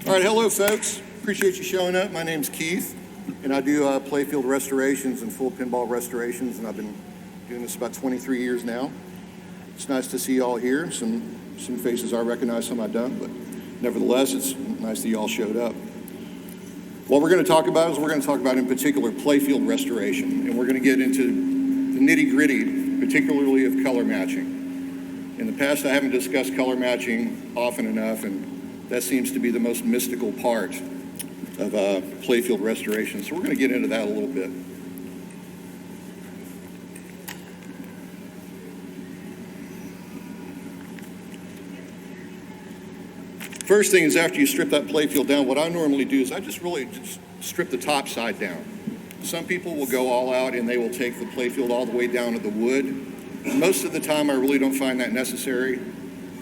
All right, hello folks. Appreciate you showing up. My name's Keith, and I do Playfield restorations and full pinball restorations, and I've been doing this about 23 years now. It's nice to see you all here. Some faces I recognize, some I don't, but nevertheless, it's nice that you all showed up. What we're going to talk about in particular Playfield restoration, and we're going to get into the nitty-gritty, particularly of color matching. In the past, I haven't discussed color matching often enough, and that seems to be the most mystical part of Playfield restoration. So we're going to get into that a little bit. First thing is, after you strip that playfield down, what I normally do is I just strip the top side down. Some people will go all out and they will take the playfield all the way down to the wood. Most of the time, I really don't find that necessary.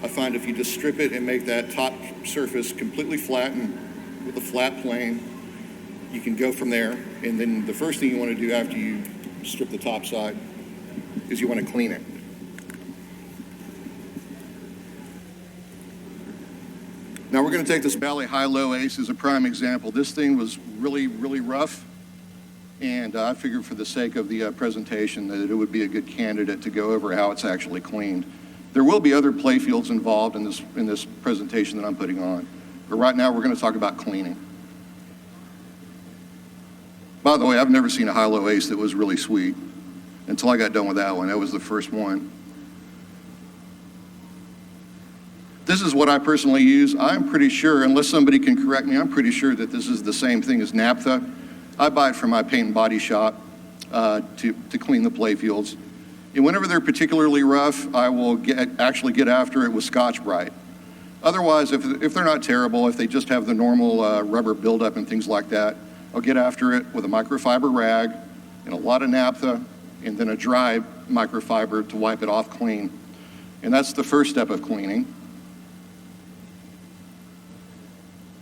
I find if you just strip it and make that top surface completely flattened with a flat plane, you can go from there. And then the first thing you want to do after you strip the top side is you want to clean it. Now we're going to take this Bally high-low ace as a prime example. This thing was really, really rough, and I figured for the sake of the presentation that it would be a good candidate to go over how it's actually cleaned. There will be other playfields involved in this presentation that I'm putting on, but right now we're going to talk about cleaning. By the way, I've never seen a high-low ace that was really sweet until I got done with that one. That was the first one. This is what I personally use. I'm pretty sure, unless somebody can correct me, I'm pretty sure that this is the same thing as naphtha. I buy it from my paint and body shop to clean the playfields. And whenever they're particularly rough, I will actually get after it with Scotch-Brite. Otherwise, if they're not terrible, if they just have the normal rubber buildup and things like that, I'll get after it with a microfiber rag and a lot of naphtha, and then a dry microfiber to wipe it off clean. And that's the first step of cleaning.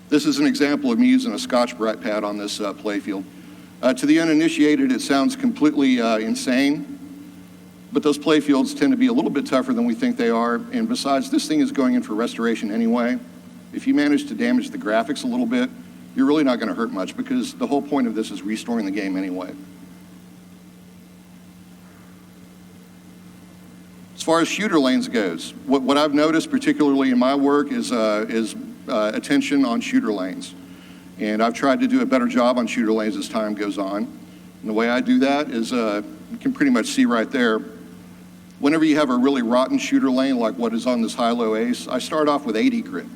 This is an example of me using a Scotch-Brite pad on this playfield. To the uninitiated, it sounds completely insane, but those playfields tend to be a little bit tougher than we think they are, and besides, this thing is going in for restoration anyway. If you manage to damage the graphics a little bit, you're really not going to hurt much, because the whole point of this is restoring the game anyway. As far as shooter lanes goes, what I've noticed, particularly in my work, is attention on shooter lanes. And I've tried to do a better job on shooter lanes as time goes on. And the way I do that is, you can pretty much see right there, whenever you have a really rotten shooter lane like what is on this high-low ace, I start off with 80 grit.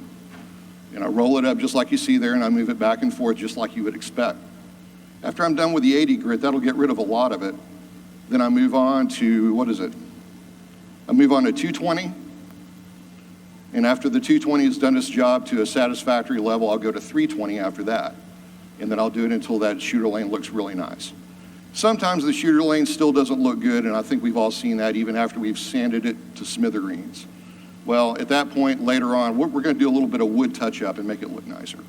And I roll it up just like you see there, and I move it back and forth just like you would expect. After I'm done with the 80 grit, that'll get rid of a lot of it. Then I move on to, I move on to 220. And after the 220 has done its job to a satisfactory level, I'll go to 320 after that. And then I'll do it until that shooter lane looks really nice. Sometimes the shooter lane still doesn't look good, and I think we've all seen that even after we've sanded it to smithereens. Well, at that point, later on, we're going to do a little bit of wood touch-up and make it look nicer.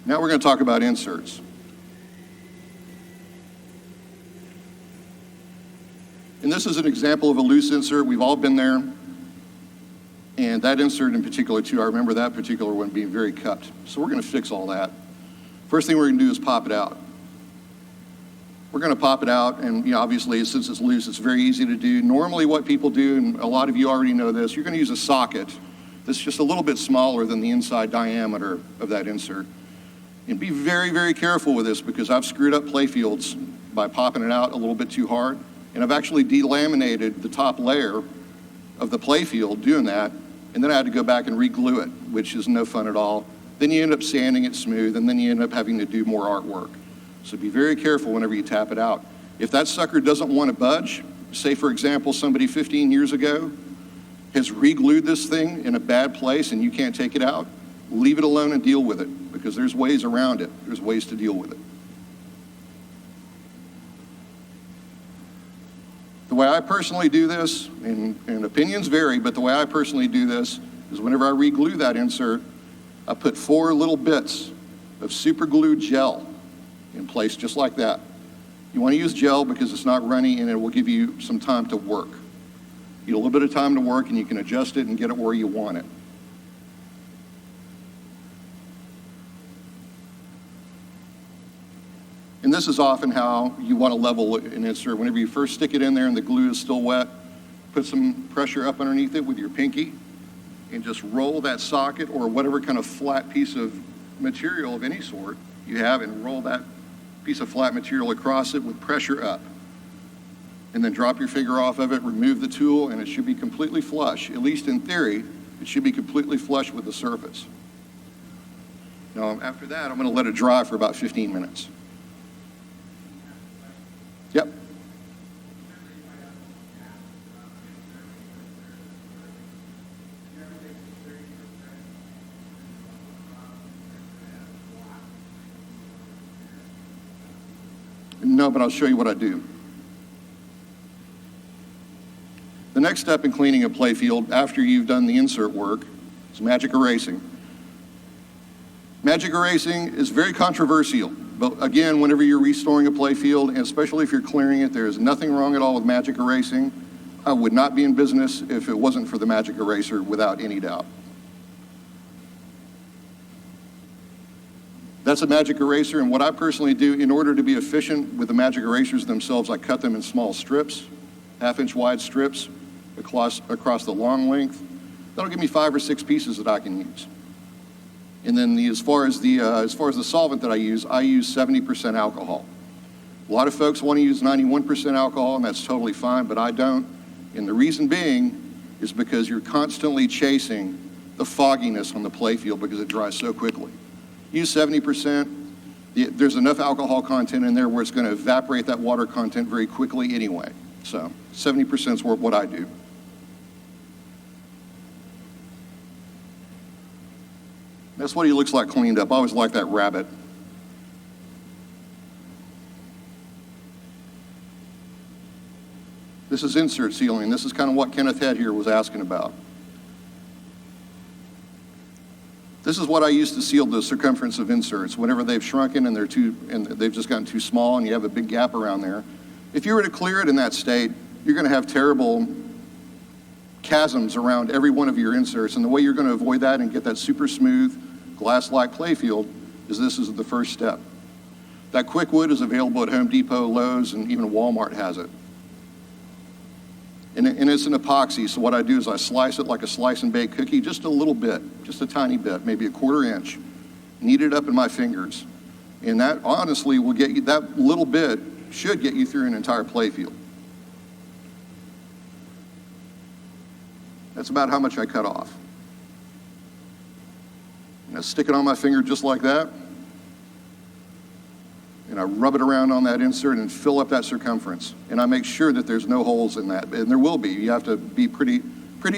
Now we're going to talk about inserts. And this is an example of a loose insert. We've all been there. And that insert in particular, too, I remember that particular one being very cupped. So we're going to fix all that. First thing we're going to do is pop it out. We're going to pop it out, and obviously, since it's loose, it's very easy to do. Normally what people do, and a lot of you already know this, you're going to use a socket that's just a little bit smaller than the inside diameter of that insert. And be very, very careful with this, because I've screwed up playfields by popping it out a little bit too hard. And I've actually delaminated the top layer of the playfield doing that, and then I had to go back and re-glue it, which is no fun at all. Then you end up sanding it smooth, and then you end up having to do more artwork. So be very careful whenever you tap it out. If that sucker doesn't want to budge, say for example, somebody 15 years ago has re-glued this thing in a bad place and you can't take it out, leave it alone and deal with it, because there's ways around it. There's ways to deal with it. The way I personally do this, and opinions vary, but the way I personally do this is whenever I re-glue that insert, I put 4 little bits of super glue gel in place just like that. You want to use gel because it's not runny and it will give you some time to work. You get a little bit of time to work and you can adjust it and get it where you want it. And this is often how you want to level an insert. Whenever you first stick it in there and the glue is still wet, put some pressure up underneath it with your pinky and just roll that socket or whatever kind of flat piece of material of any sort you have, and roll that piece of flat material across it with pressure up. And then drop your finger off of it, remove the tool, and it should be completely flush. At least in theory, it should be completely flush with the surface. Now, after that, I'm going to let it dry for about 15 minutes. Yep. No, but I'll show you what I do. The next step in cleaning a playfield after you've done the insert work is magic erasing. Magic erasing is very controversial, but again, whenever you're restoring a playfield, and especially if you're clearing it, there is nothing wrong at all with magic erasing. I would not be in business if it wasn't for the magic eraser, without any doubt. That's a magic eraser, and what I personally do, in order to be efficient with the magic erasers themselves, I cut them in small strips, 1/2-inch wide strips across the long length. That'll give me 5 or 6 pieces that I can use. And then as far as the solvent that I use 70% alcohol. A lot of folks want to use 91% alcohol, and that's totally fine, but I don't. And the reason being is because you're constantly chasing the fogginess on the playfield because it dries so quickly. Use 70%. There's enough alcohol content in there where it's going to evaporate that water content very quickly anyway. So 70% is what I do. That's what he looks like cleaned up. I always like that rabbit. This is insert sealing. This is kind of what Kenneth Head here was asking about. This is what I use to seal the circumference of inserts. Whenever they've shrunken and they've just gotten too small and you have a big gap around there. If you were to clear it in that state, you're going to have terrible chasms around every one of your inserts. And the way you're going to avoid that and get that super smooth glass-like playfield is this is the first step. That quick wood is available at Home Depot, Lowe's, and even Walmart has it. And it's an epoxy, so what I do is I slice it like a slice and bake cookie, just a little bit, just a tiny bit, maybe 1/4 inch. Knead it up in my fingers. And that honestly will get you, that little bit should get you through an entire playfield. That's about how much I cut off. And I stick it on my finger just like that. And I rub it around on that insert and fill up that circumference. And I make sure that there's no holes in that. And there will be. You have to be pretty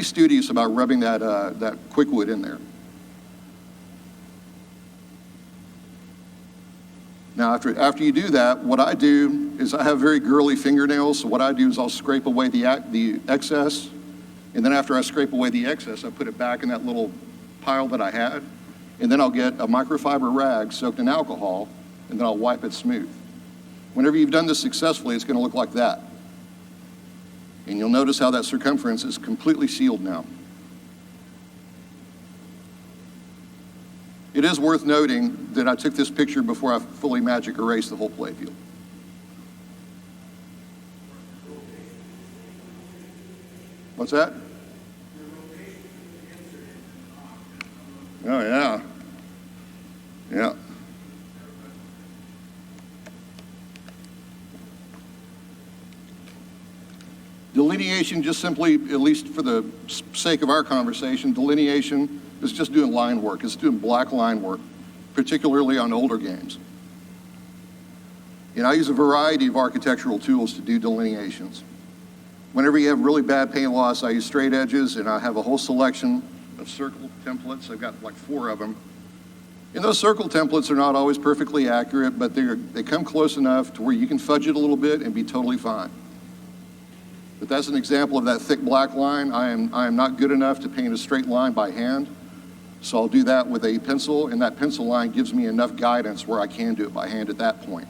studious about rubbing that quick wood in there. Now, after you do that, what I do is I have very girly fingernails. So what I do is I'll scrape away the excess. And then after I scrape away the excess, I put it back in that little pile that I had. And then I'll get a microfiber rag soaked in alcohol, and then I'll wipe it smooth. Whenever you've done this successfully, it's going to look like that. And you'll notice how that circumference is completely sealed now. It is worth noting that I took this picture before I fully magic erased the whole playfield. What's that? Oh, yeah. Yeah. Delineation, just simply, at least for the sake of our conversation, delineation is just doing line work. It's doing black line work, particularly on older games. And I use a variety of architectural tools to do delineations. Whenever you have really bad paint loss, I use straight edges, and I have a whole selection of circle templates. I've got like 4 of them. And those circle templates are not always perfectly accurate, but they come close enough to where you can fudge it a little bit and be totally fine. But that's an example of that thick black line. I am not good enough to paint a straight line by hand, so I'll do that with a pencil, and that pencil line gives me enough guidance where I can do it by hand at that point.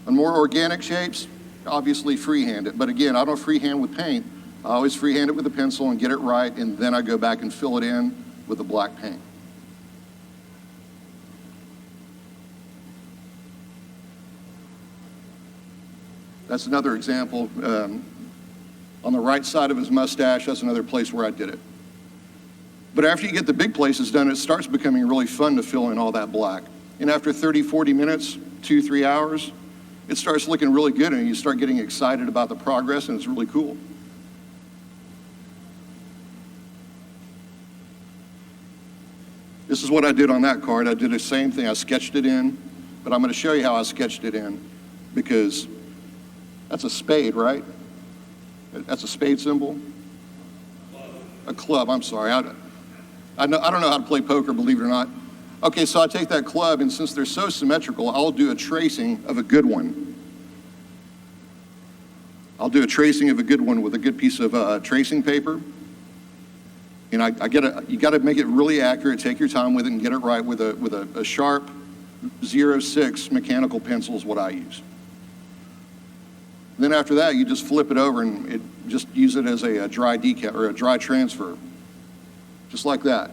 On more organic shapes, obviously freehand it. But again, I don't freehand with paint. I always freehand it with a pencil and get it right, and then I go back and fill it in with the black paint. That's another example. On the right side of his mustache, that's another place where I did it. But after you get the big places done, it starts becoming really fun to fill in all that black. And after 30, 40 minutes, 2-3 hours, it starts looking really good, and you start getting excited about the progress, and it's really cool. This is what I did on that card. I did the same thing. I sketched it in, but I'm going to show you how I sketched it in, because that's a spade, right? That's a spade symbol? A club, I'm sorry. I don't know how to play poker, believe it or not. Okay, so I take that club, and since they're so symmetrical, I'll do a tracing of a good one. I'll do a tracing of a good one with a good piece of tracing paper. And you got to make it really accurate. Take your time with it and get it right with a sharp 0.6 mechanical pencil is what I use. Then after that, you just flip it over and just use it as a dry decal or a dry transfer, just like that.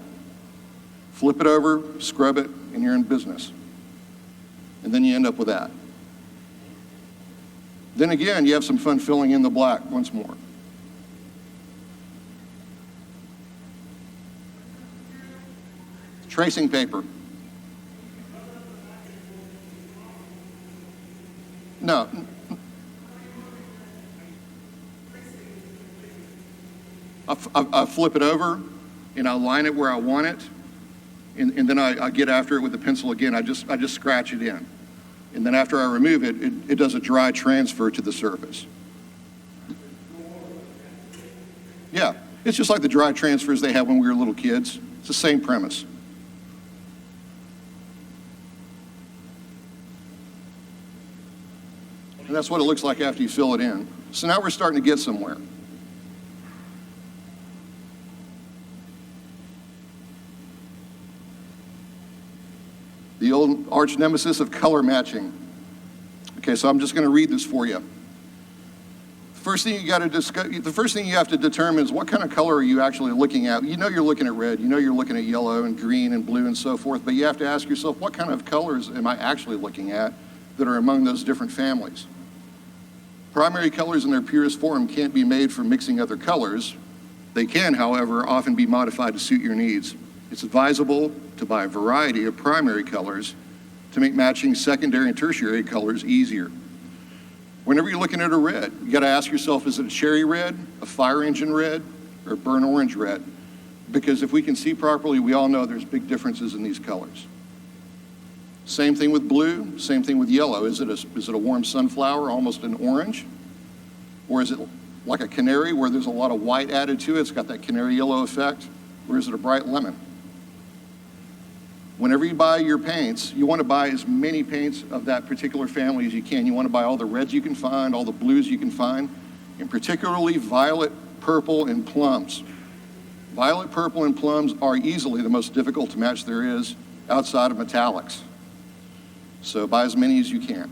Flip it over, scrub it, and you're in business. And then you end up with that. Then again, you have some fun filling in the black once more. Tracing paper. No. I flip it over, and I line it where I want it, and then I get after it with the pencil again. I just scratch it in. And then after I remove it, it does a dry transfer to the surface. Yeah, it's just like the dry transfers they had when we were little kids. It's the same premise. And that's what it looks like after you fill it in. So now we're starting to get somewhere. The old arch nemesis of color matching. Okay, so I'm just going to read this for you. The first thing you have to determine is what kind of color are you actually looking at. You know you're looking at red, you know you're looking at yellow and green and blue and so forth, but you have to ask yourself, what kind of colors am I actually looking at that are among those different families? Primary colors in their purest form can't be made from mixing other colors. They can, however, often be modified to suit your needs. It's advisable to buy a variety of primary colors to make matching secondary and tertiary colors easier. Whenever you're looking at a red, you gotta ask yourself, is it a cherry red, a fire engine red, or a burnt orange red? Because if we can see properly, we all know there's big differences in these colors. Same thing with blue, same thing with yellow. Is it a warm sunflower, almost an orange? Or is it like a canary where there's a lot of white added to it? It's got that canary yellow effect. Or is it a bright lemon? Whenever you buy your paints, you want to buy as many paints of that particular family as you can. You want to buy all the reds you can find, all the blues you can find, and particularly violet, purple, and plums. Violet, purple, and plums are easily the most difficult to match there is outside of metallics. So buy as many as you can.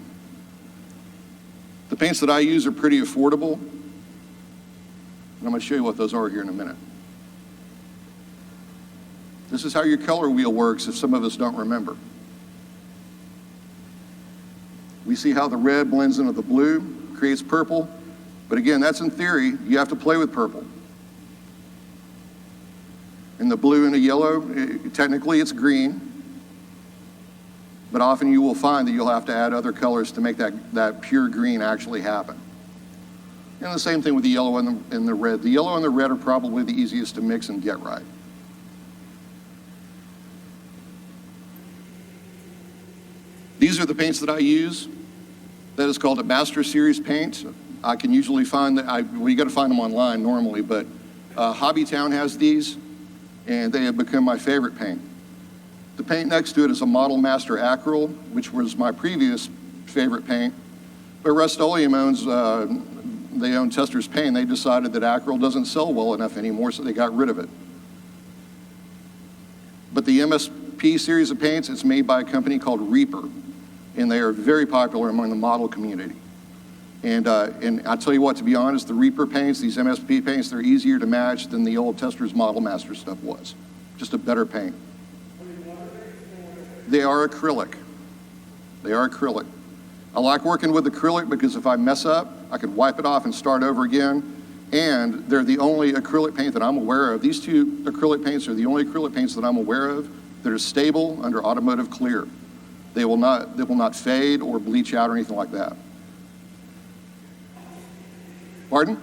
The paints that I use are pretty affordable, and I'm going to show you what those are here in a minute. This is how your color wheel works if some of us don't remember. We see how the red blends into the blue, creates purple, but again, that's in theory. You have to play with purple. In the blue and the yellow, technically it's green, but often you will find that you'll have to add other colors to make that pure green actually happen. And the same thing with the yellow and the red. The yellow and the red are probably the easiest to mix and get right. These are the paints that I use. That is called a Master Series paint. I can usually find you got to find them online normally, but Hobbytown has these, and they have become my favorite paint. The paint next to it is a Model Master Acryl, which was my previous favorite paint. But Rust-Oleum they own Tester's Paint. They decided that Acryl doesn't sell well enough anymore, so they got rid of it. But the MSP series of paints, it's made by a company called Reaper. and they are very popular among the model community. And I tell you what, to be honest, the Reaper paints, these MSP paints, they're easier to match than the old Testors Model Master stuff was. Just a better paint. They are acrylic. They are acrylic. I like working with acrylic because if I mess up, I can wipe it off and start over again. And they're the only acrylic paint that I'm aware of. These two acrylic paints are the only acrylic paints that I'm aware of that are stable under automotive clear. They will not fade or bleach out or anything like that. Pardon?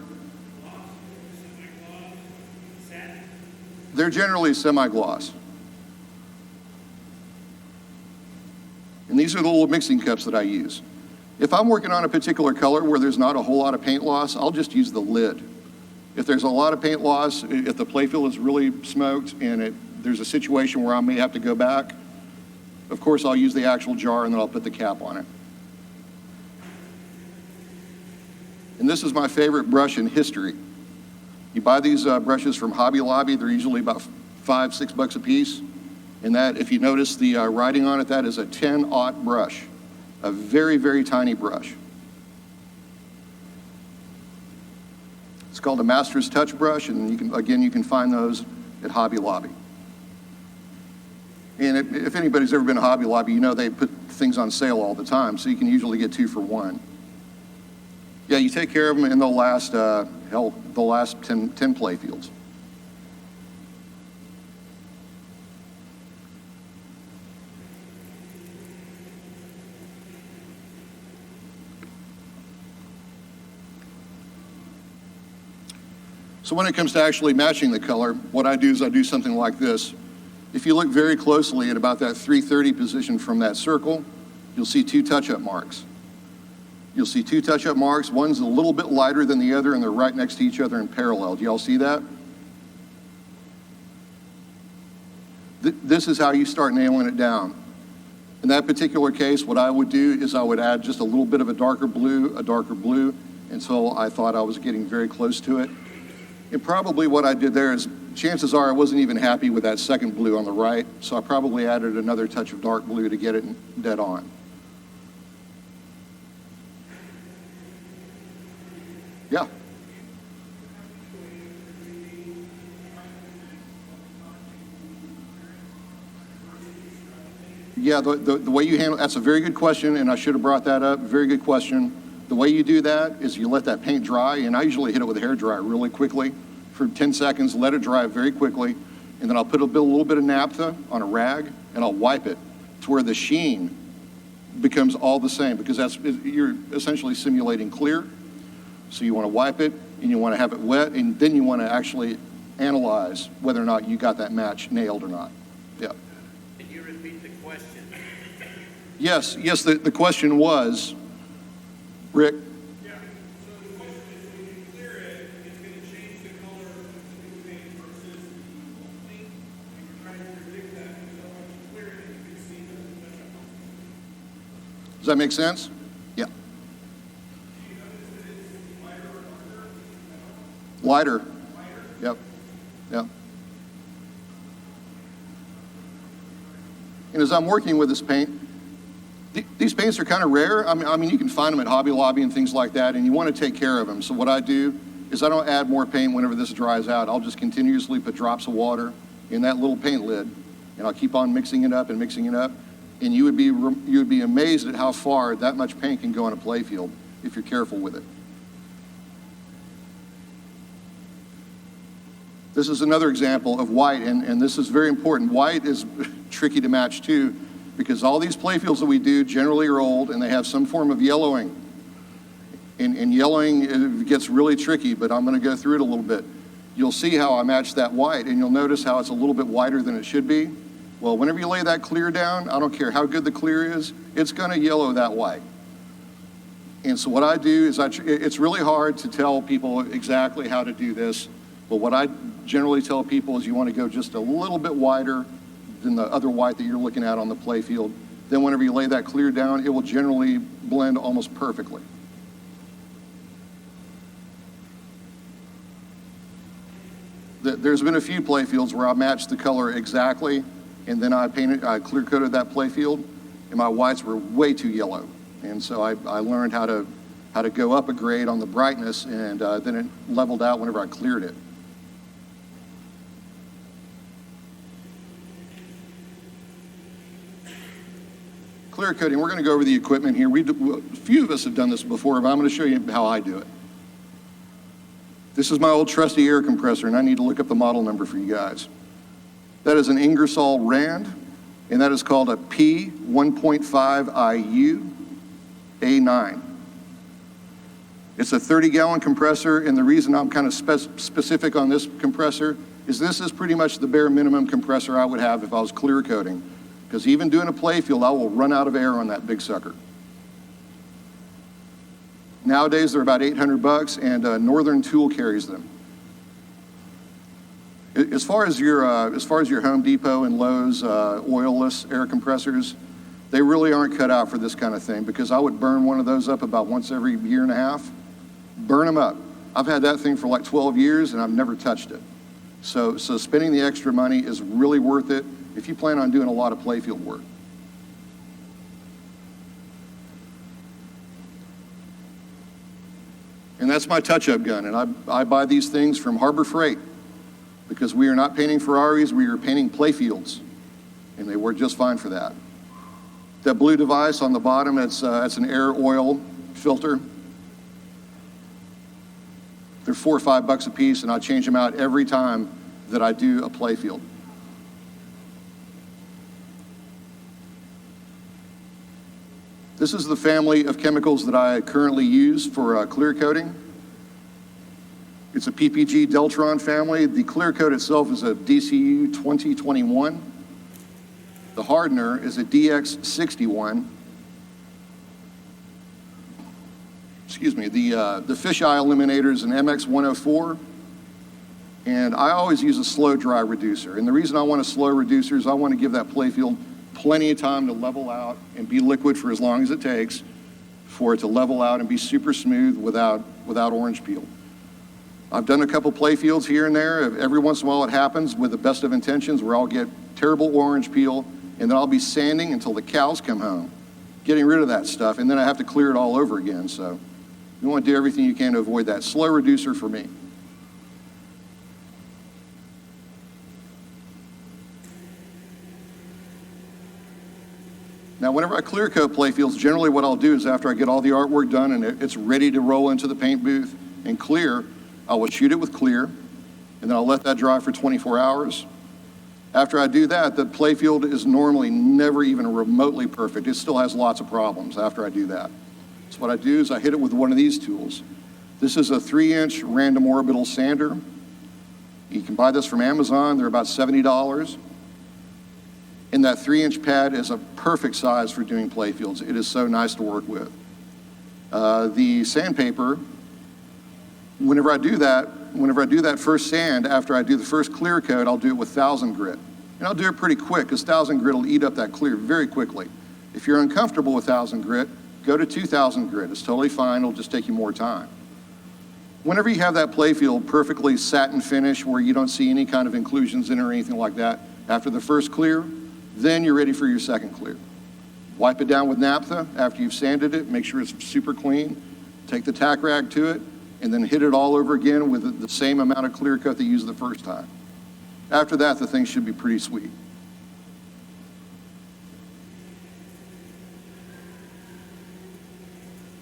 They're generally semi-gloss. And these are the little mixing cups that I use. If I'm working on a particular color where there's not a whole lot of paint loss, I'll just use the lid. If there's a lot of paint loss, if the playfield is really smoked and there's a situation where I may have to go back, of course I'll use the actual jar and then I'll put the cap on it. And this is my favorite brush in history. You buy these brushes from Hobby Lobby, they're usually about $5-6 a piece. And that, if you notice the writing on it, that is a 10-aught brush, a very, very tiny brush. It's called a Master's Touch brush, and you can find those at Hobby Lobby. And if anybody's ever been to Hobby Lobby, you know they put things on sale all the time, so you can usually get 2 for 1. Yeah, you take care of them, and they'll last, they'll last 10 playfields. So when it comes to actually matching the color, what I do is I do something like this. If you look very closely at about that 330 position from that circle, you'll see 2 touch-up marks. You'll see 2 touch-up marks. One's a little bit lighter than the other, and they're right next to each other in parallel. Do y'all see that? This is how you start nailing it down. In that particular case, what I would do is I would add just a little bit of a darker blue, until I thought I was getting very close to it. And probably what I did there is, chances are I wasn't even happy with that second blue on the right, so I probably added another touch of dark blue to get it dead on. Yeah. Yeah, the way you handle, that's a very good question, and I should have brought that up. Very good question. The way you do that is you let that paint dry, and I usually hit it with a hairdryer really quickly for 10 seconds, let it dry very quickly, and then I'll put a little bit of naphtha on a rag, and I'll wipe it to where the sheen becomes all the same, because you're essentially simulating clear. So you want to wipe it, and you want to have it wet, and then you want to actually analyze whether or not you got that match nailed or not. Yeah. Can you repeat the question? Yes, the question was, Rick? Yeah, so the question is, when you clear it, it's going to change the color of the new paint versus the old paint. And you're trying to predict that, because once you clear it, you can see the touch-up. Does that make sense? Yeah. Do you notice that it's lighter or darker? Lighter. Lighter? Yep. Yep. And as I'm working with this paint, these paints are kind of rare. I mean, you can find them at Hobby Lobby and things like that, and you want to take care of them. So what I do is I don't add more paint whenever this dries out. I'll just continuously put drops of water in that little paint lid, and I'll keep on mixing it up and mixing it up. And you would be amazed at how far that much paint can go in a playfield if you're careful with it. This is another example of white, and this is very important. White is tricky to match too, because all these playfields that we do generally are old and they have some form of yellowing. And yellowing gets really tricky, but I'm going to go through it a little bit. You'll see how I match that white, and you'll notice how it's a little bit whiter than it should be. Well, whenever you lay that clear down, I don't care how good the clear is, it's going to yellow that white. And so what I do is it's really hard to tell people exactly how to do this, but what I generally tell people is you want to go just a little bit wider than the other white that you're looking at on the playfield. Then whenever you lay that clear down, it will generally blend almost perfectly. There's been a few playfields where I matched the color exactly, and then I clear coated that playfield, and my whites were way too yellow. And so I learned how to go up a grade on the brightness, and then it leveled out whenever I cleared it. Clear coating, we're going to go over the equipment here. A few of us have done this before, but I'm going to show you how I do it. This is my old trusty air compressor, and I need to look up the model number for you guys. That is an Ingersoll Rand, and that is called a P1.5IU A9. It's a 30-gallon compressor, and the reason I'm kind of specific on this compressor is this is pretty much the bare minimum compressor I would have if I was clear coating. Because even doing a playfield, I will run out of air on that big sucker. Nowadays, they're about $800, and Northern Tool carries them. As far as your Home Depot and Lowe's oilless air compressors, they really aren't cut out for this kind of thing, because I would burn one of those up about once every year and a half. Burn them up. I've had that thing for like 12 years, and I've never touched it. So spending the extra money is really worth it if you plan on doing a lot of playfield work. And that's my touch-up gun, and I buy these things from Harbor Freight because we are not painting Ferraris, we are painting playfields, and they work just fine for that. That blue device on the bottom, it's an air oil filter. They're $4 or $5 a piece, and I change them out every time that I do a playfield. This is the family of chemicals that I currently use for clear coating. It's a PPG Deltron family. The clear coat itself is a DCU 2021. The hardener is a DX61. Excuse me, the fisheye eliminator is an MX104. And I always use a slow dry reducer. And the reason I want a slow reducer is I want to give that playfield plenty of time to level out and be liquid for as long as it takes for it to level out and be super smooth without orange peel. I've done a couple playfields here and there. Every once in a while it happens with the best of intentions where I'll get terrible orange peel, and then I'll be sanding until the cows come home, getting rid of that stuff, and then I have to clear it all over again. So you want to do everything you can to avoid that. Slow reducer for me. Now, whenever I clear coat playfields, generally what I'll do is after I get all the artwork done and it's ready to roll into the paint booth and clear, I will shoot it with clear, and then I'll let that dry for 24 hours. After I do that, the playfield is normally never even remotely perfect. It still has lots of problems after I do that. So what I do is I hit it with one of these tools. This is a 3-inch random orbital sander. You can buy this from Amazon. They're about $70. And that 3-inch pad is a perfect size for doing playfields. It is so nice to work with. The sandpaper, whenever I do that first sand, after I do the first clear coat, I'll do it with 1000 grit. And I'll do it pretty quick because 1000 grit will eat up that clear very quickly. If you're uncomfortable with 1000 grit, go to 2000 grit. It's totally fine. It'll just take you more time. Whenever you have that playfield perfectly satin finish where you don't see any kind of inclusions in it or anything like that, after the first clear, then you're ready for your second clear. Wipe it down with naphtha after you've sanded it, make sure it's super clean, take the tack rag to it, and then hit it all over again with the same amount of clear coat that you used the first time. After that, the thing should be pretty sweet.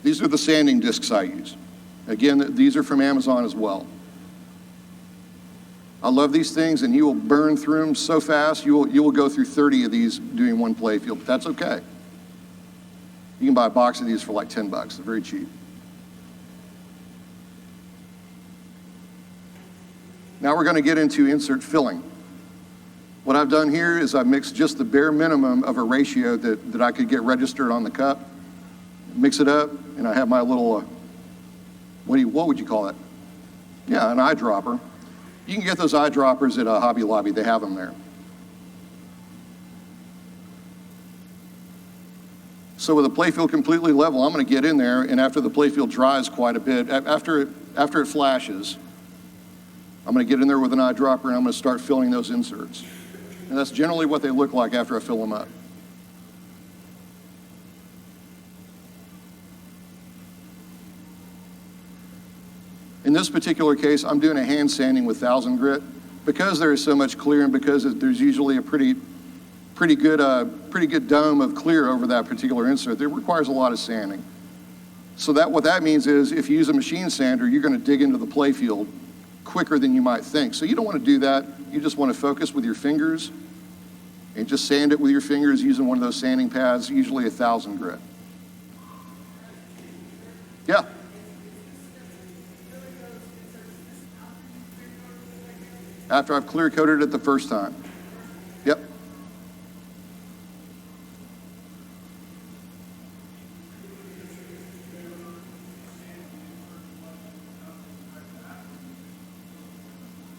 These are the sanding discs I use. Again, these are from Amazon as well. I love these things, and you will burn through them so fast, you will go through 30 of these doing one playfield, but that's okay. You can buy a box of these for like $10. They're very cheap. Now we're going to get into insert filling. What I've done here is I've mixed just the bare minimum of a ratio that I could get registered on the cup. Mix it up, and I have my little, what would you call it? Yeah, an eyedropper. You can get those eyedroppers at Hobby Lobby. They have them there. So with the playfield completely level, I'm going to get in there, and after the playfield dries quite a bit, after it flashes, I'm going to get in there with an eyedropper, and I'm going to start filling those inserts. And that's generally what they look like after I fill them up. In this particular case, I'm doing a hand sanding with 1000 grit. Because there is so much clear and because there's usually a pretty good dome of clear over that particular insert, it requires a lot of sanding. So what that means is if you use a machine sander, you're going to dig into the playfield quicker than you might think. So you don't want to do that. You just want to focus with your fingers and just sand it with your fingers using one of those sanding pads, usually 1000 grit. Yeah. After I've clear coated it the first time. Yep.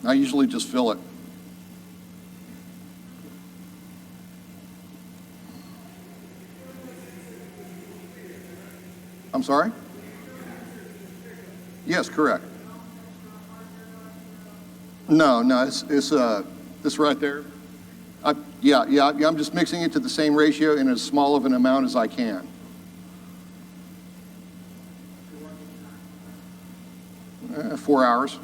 I usually just fill it. I'm sorry? Yes, correct. No, it's this right there. Yeah, I'm just mixing it to the same ratio in as small of an amount as I can. Four hours.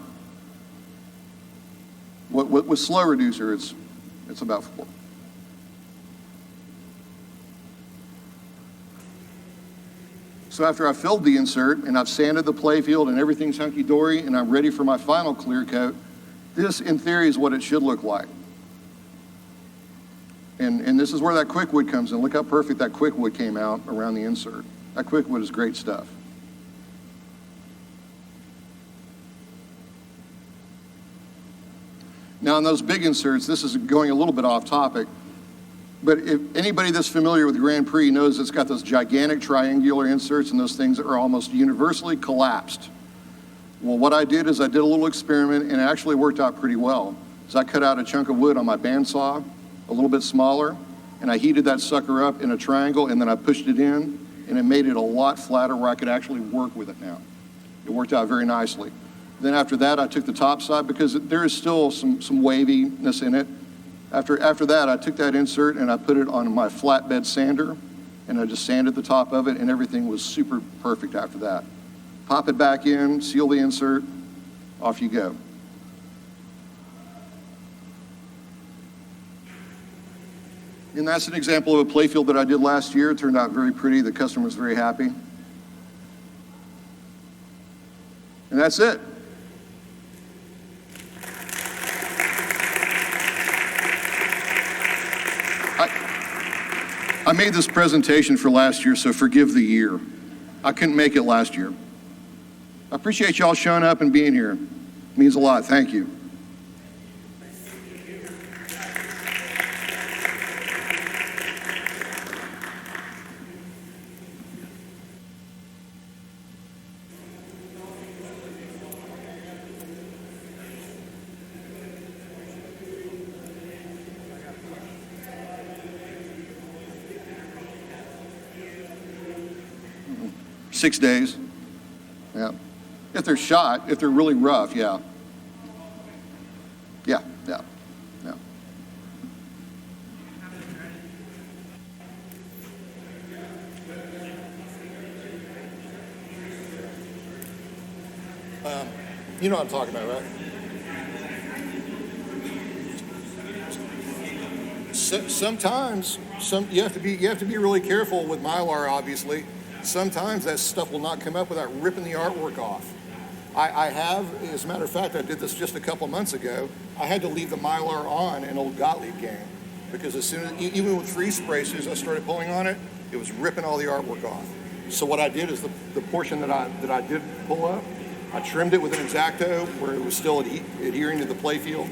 With slow reducer, it's about 4. So after I've filled the insert and I've sanded the playfield and everything's hunky-dory and I'm ready for my final clear coat, this, in theory, is what it should look like. And this is where that quick wood comes in. Look how perfect that quick wood came out around the insert. That quick wood is great stuff. Now, on those big inserts, this is going a little bit off topic, but if anybody that's familiar with Grand Prix knows it's got those gigantic triangular inserts and those things that are almost universally collapsed. Well, what I did is I did a little experiment, and it actually worked out pretty well. So I cut out a chunk of wood on my bandsaw, a little bit smaller, and I heated that sucker up in a triangle, and then I pushed it in, and it made it a lot flatter where I could actually work with it now. It worked out very nicely. Then after that, I took the top side because there is still some waviness in it. After that, I took that insert and I put it on my flatbed sander, and I just sanded the top of it, and everything was super perfect after that. Pop it back in, seal the insert, off you go. And that's an example of a playfield that I did last year. It turned out very pretty. The customer was very happy. And that's it. I made this presentation for last year, so forgive the year. I couldn't make it last year. I appreciate y'all showing up and being here. It means a lot. Thank you. Mm-hmm. 6 days. Yeah. If they're shot, if they're really rough, yeah. Yeah. 'em. You know what I'm talking about, right? Sometimes you have to be really careful with Mylar, obviously. Sometimes that stuff will not come up without ripping the artwork off. I have, as a matter of fact, I did this just a couple months ago. I had to leave the Mylar on an old Gottlieb game because as soon as, even with freeze spray, as soon as I started pulling on it, it was ripping all the artwork off. So what I did is the portion that I did pull up, I trimmed it with an X-Acto where it was still adhering to the playfield,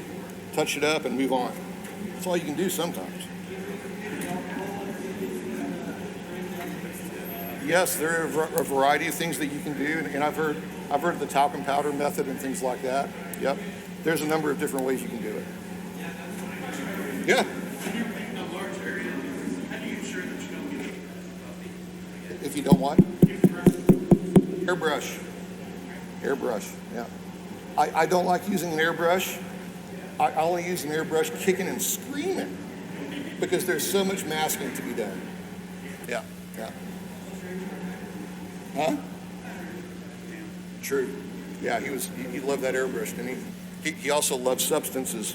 touch it up and move on. That's all you can do sometimes. Yes, there are a variety of things that you can do, and I've heard of the talcum powder method and things like that. Yep, there's a number of different ways you can do it. Yeah. When you're painting a large area, how do you ensure that you don't get puffy? If you don't what? Airbrush. Yeah. I don't like using an airbrush. I only use an airbrush kicking and screaming because there's so much masking to be done. Yeah. Huh? True. Yeah, he loved that airbrush, didn't he? He also loved substances.